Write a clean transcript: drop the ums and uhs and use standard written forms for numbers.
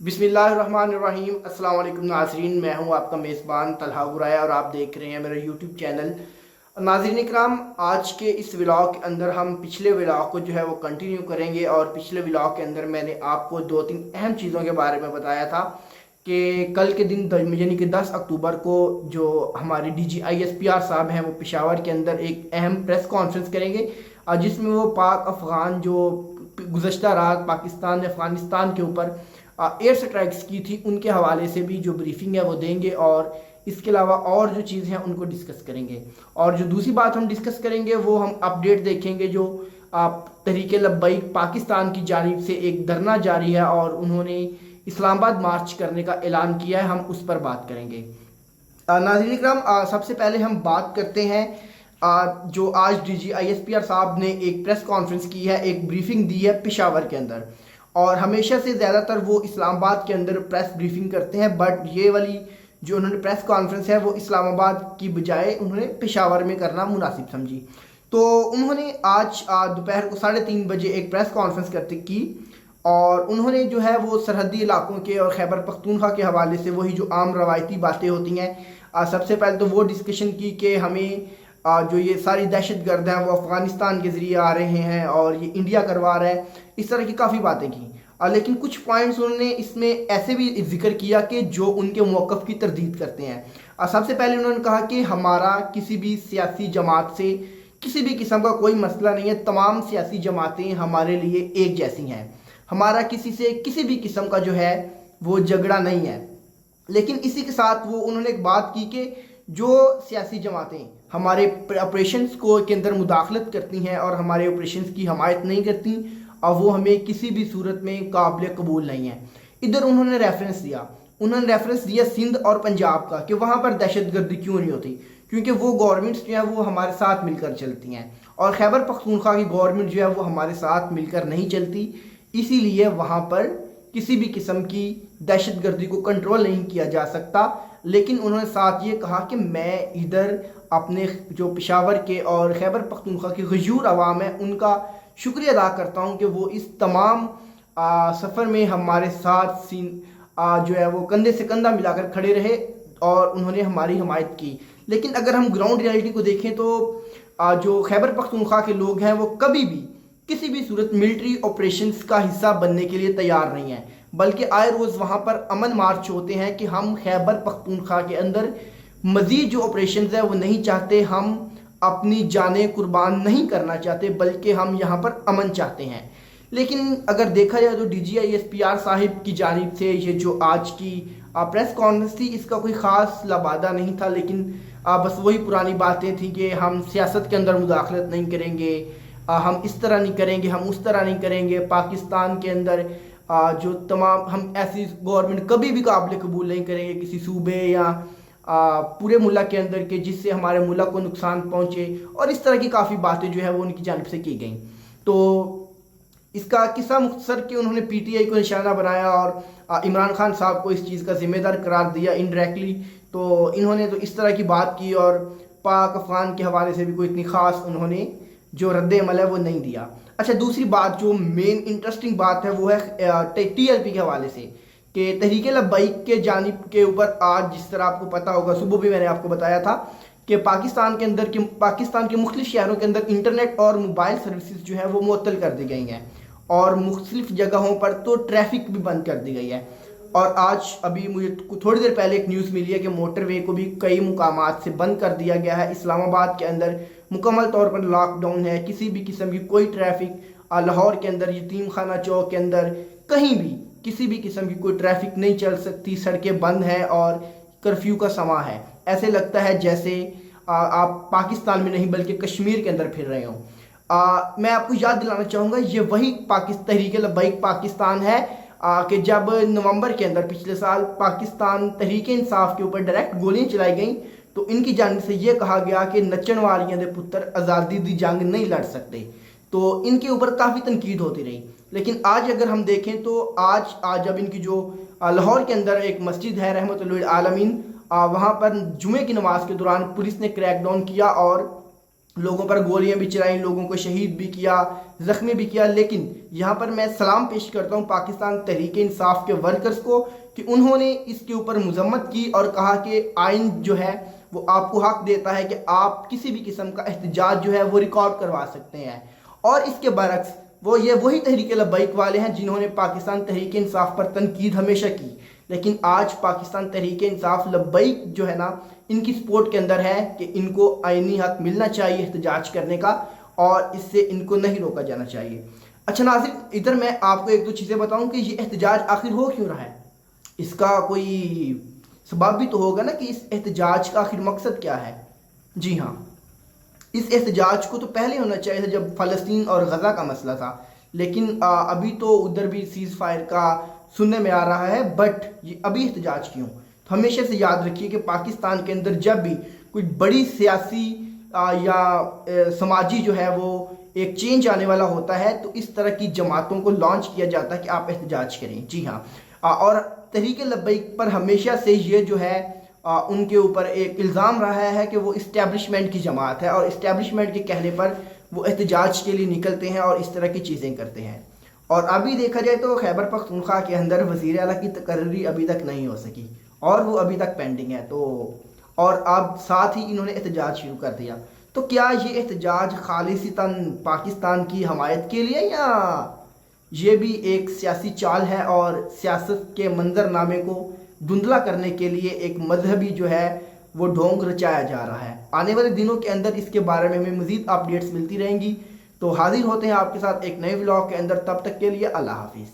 बिस्मिल्लाहिर्रहमानिर्रहीम। अस्सलाम वालेकुम नाज़रीन, मैं हूं आपका मेज़बान तलहा गुराया और आप देख रहे हैं मेरा यूट्यूब चैनल। नाज़रीन इकराम, आज के इस व्लॉग के अंदर हम पिछले व्लॉग को जो है वो कंटिन्यू करेंगे और पिछले व्लॉग के अंदर मैंने आपको दो तीन अहम चीज़ों के बारे में बताया था कि कल के दिन यानी कि 10 अक्टूबर को जो हमारे DGISPR साहब हैं वो पेशावर के अंदर एक अहम प्रेस कॉन्फ्रेंस करेंगे जिसमें वो पाक अफ़गान जो गुज़श्ता रात पाकिस्तान ने अफ़गानिस्तान के ऊपर एयर स्ट्राइक्स की थी उनके हवाले से भी जो ब्रीफिंग है वो देंगे और इसके अलावा और जो चीज़ें हैं उनको डिस्कस करेंगे। और जो दूसरी बात हम डिस्कस करेंगे वो हम अपडेट देखेंगे जो तहरीके लब्बैक पाकिस्तान की जानिब से एक धरना जारी है और उन्होंने इस्लामाबाद मार्च करने का ऐलान किया है, हम उस पर बात करेंगे। नाज़रीन इकराम, सबसे पहले हम बात करते हैं जो आज DGISPR साहब ने एक प्रेस कॉन्फ्रेंस की है, एक ब्रीफिंग दी है पेशावर के अंदर। और हमेशा से ज़्यादातर वो इस्लामाबाद के अंदर प्रेस ब्रीफिंग करते हैं, बट ये वाली जो उन्होंने प्रेस कॉन्फ्रेंस है वो इस्लामाबाद की बजाय उन्होंने पेशावर में करना मुनासिब समझी। तो उन्होंने आज दोपहर को 3:30 बजे एक प्रेस कॉन्फ्रेंस की और उन्होंने जो है वो सरहदी इलाकों के और खैबर पख्तूनख्वा के हवाले से वही जो आम रवायती बातें होती हैं, सबसे पहले तो वो डिस्कशन की कि हमें जो ये सारी दहशत गर्द हैं वो अफ़गानिस्तान के ज़रिए आ रहे हैं और ये इंडिया करवा रहा है, इस तरह की काफ़ी बातें की। लेकिन कुछ पॉइंट्स उन्होंने इसमें ऐसे भी जिक्र किया कि जो उनके मौक़िफ़ की तरदीद करते हैं। सबसे पहले उन्होंने कहा कि हमारा किसी भी सियासी जमात से किसी भी किस्म का कोई मसला नहीं है, तमाम सियासी जमातें हमारे लिए एक जैसी हैं, हमारा किसी से किसी भी किस्म का जो है वो झगड़ा नहीं है। लेकिन इसी के साथ वो उन्होंने एक बात की कि जो सियासी जमातें हमारे ऑपरेशंस को के अंदर मुदाखलत करती हैं और हमारे ऑपरेशंस की हमायत नहीं करती और वो हमें किसी भी सूरत में काबिल कबूल नहीं है। इधर उन्होंने रेफरेंस दिया सिंध और पंजाब का कि वहाँ पर दहशत गर्दी क्यों नहीं होती, क्योंकि वो गवर्नमेंट्स जो है वो हमारे साथ मिलकर चलती हैं और खैबर पख्तूनख्वा की गवर्नमेंट जो है वो हमारे साथ मिलकर नहीं चलती, इसीलिए वहाँ पर किसी भी किस्म की दहशत गर्दी को कंट्रोल नहीं किया जा सकता। लेकिन उन्होंने साथ ये कहा कि मैं इधर अपने जो पेशावर के और खैबर पख्तूनख्वा की गयूर अवाम है उनका शुक्रिया अदा करता हूँ कि वो इस तमाम सफ़र में हमारे साथ जो है वो कंधे से कंधा मिलाकर खड़े रहे और उन्होंने हमारी हमायत की। लेकिन अगर हम ग्राउंड रियलिटी को देखें तो जो खैबर पख्तूनख्वा के लोग हैं वो कभी भी किसी भी सूरत मिलिट्री ऑपरेशंस का हिस्सा बनने के लिए तैयार नहीं है, बल्कि आए रोज़ वहाँ पर अमन मार्च होते हैं कि हम खैबर पख्तूनख्वा के अंदर मज़ीद जो ऑपरेशंस है वो नहीं चाहते, हम अपनी जानें कुर्बान नहीं करना चाहते, बल्कि हम यहाँ पर अमन चाहते हैं। लेकिन अगर देखा जाए तो DGISPR साहिब की जानिब से ये जो आज की प्रेस कॉन्फ्रेंस थी इसका कोई ख़ास लबादा नहीं था, लेकिन बस वही पुरानी बातें थी कि हम सियासत के अंदर मुदाखलत नहीं करेंगे, हम इस तरह नहीं करेंगे, हम उस तरह नहीं करेंगे, पाकिस्तान के अंदर जो तमाम हम ऐसी गवर्नमेंट कभी भी काबिल कबूल नहीं करेंगे किसी सूबे या पूरे मुल्क के अंदर के जिससे हमारे मुल्क को नुकसान पहुंचे, और इस तरह की काफ़ी बातें जो है वो उनकी जानिब से की गई। तो इसका किस्सा मुख्तसर कि उन्होंने PTI को निशाना बनाया और इमरान खान साहब को इस चीज़ का ज़िम्मेदार करार दिया इनडायरेक्टली। तो इन्होंने तो इस तरह की बात की और पाक अफ़गान के हवाले से भी कोई इतनी ख़ास उन्होंने जो रद्द अमल है वो नहीं दिया। अच्छा, दूसरी बात जो मेन इंटरेस्टिंग बात है वो है TLP के हवाले से कि तहरीके लब्बैक के जानिब के ऊपर आज जिस तरह आपको पता होगा, सुबह भी मैंने आपको बताया था कि पाकिस्तान के मुख्तलिफ शहरों के अंदर इंटरनेट और मोबाइल सर्विसेज जो है वो मुअत्तल कर दी गई हैं और मुख्तलिफ जगहों पर तो ट्रैफिक भी बंद कर दी गई है। और आज अभी मुझे थोड़ी देर पहले एक न्यूज़ मिली है कि मोटरवे को भी कई मुकामात से बंद कर दिया गया है। इस्लामाबाद के अंदर मुकम्मल तौर पर लॉकडाउन है, किसी भी किस्म की कोई ट्रैफिक, लाहौर के अंदर यतीम खाना चौक के अंदर कहीं भी किसी भी किस्म की कोई ट्रैफिक नहीं चल सकती, सड़कें बंद हैं और कर्फ्यू का समा है। ऐसे लगता है जैसे आप पाकिस्तान में नहीं बल्कि कश्मीर के अंदर फिर रहे हो। मैं आपको याद दिलाना चाहूँगा ये वही तहरीके लब्बैक पाकिस्तान है कि जब नवंबर के अंदर पिछले साल पाकिस्तान तहरीक इंसाफ के ऊपर डायरेक्ट गोलियां चलाई गई तो इनकी जानिब से ये कहा गया कि नचन वालियां दे पुत्र आज़ादी दी जंग नहीं लड़ सकते, तो इनके ऊपर काफ़ी तनकीद होती रही। लेकिन आज अगर हम देखें तो आज जब इनकी जो लाहौर के अंदर एक मस्जिद है रहमतुल्लिल आलमीन, वहाँ पर जुमे की नमाज के दौरान पुलिस ने क्रैकडाउन किया और लोगों पर गोलियां भी चलाई, लोगों को शहीद भी किया, जख्मी भी किया। लेकिन यहाँ पर मैं सलाम पेश करता हूँ पाकिस्तान तहरीक इंसाफ के वर्कर्स को कि उन्होंने इसके ऊपर मजम्मत की और कहा कि आइन जो है वो आपको हक देता है कि आप किसी भी किस्म का एहतजाज जो है वो रिकॉर्ड करवा सकते हैं। और इसके बरक्स वही तहरीक लब्बैक वाले हैं जिन्होंने पाकिस्तान तहरीक इंसाफ पर तनकीद हमेशा की, लेकिन आज पाकिस्तान तहरीक इंसाफ लब्बैक जो है ना, इनकी सपोर्ट के अंदर है कि इनको आईनी हक मिलना चाहिए एहतजाज करने का और इससे इनको नहीं रोका जाना चाहिए। अच्छा नाज़रीन, इधर मैं आपको एक दो चीज़ें बताऊं कि ये एहतजाज आखिर हो क्यों रहा है। इसका कोई सबब भी तो होगा ना कि इस एहतजाज का आखिर मकसद क्या है। जी हाँ, इस एहतजाज को तो पहले होना चाहिए था जब फ़लस्तीन और गज़ा का मसला था, लेकिन अभी तो उधर भी सीज़ फायर का सुनने में आ रहा है, बट ये अभी एहतजाज क्यों। तो हमेशा से याद रखिए कि पाकिस्तान के अंदर जब भी कोई बड़ी सियासी या समाजी जो है वो एक चेंज आने वाला होता है तो इस तरह की जमातों को लॉन्च किया जाता है कि आप एहतजाज करें। जी हाँ, और तहरीक लब्बैक पर हमेशा से ये जो है उनके ऊपर एक इल्ज़ाम रहा है कि वो इस्टेब्लिशमेंट की जमात है और इस्टेब्लिशमेंट के कहने पर वो एहतजाज के लिए निकलते हैं और इस तरह की चीज़ें करते हैं। और अभी देखा जाए तो खैबर पख्तूनख्वा के अंदर वज़ीर आला की तकर्री अभी तक नहीं हो सकी और वो अभी तक पेंडिंग है। तो और अब साथ ही इन्होंने एहतजाज शुरू कर दिया। तो क्या ये एहतजाज खालिसतन पाकिस्तान की हमायत के लिए या ये भी एक सियासी चाल है और सियासत के मंजरनामे को धुंधला करने के लिए एक मजहबी जो है वो ढोंग रचाया जा रहा है। आने वाले दिनों के अंदर इसके बारे में हमें मज़ीद अपडेट्स मिलती रहेंगी। तो हाजिर होते हैं आपके साथ एक नए व्लॉग के अंदर, तब तक के लिए अल्लाह हाफिज़।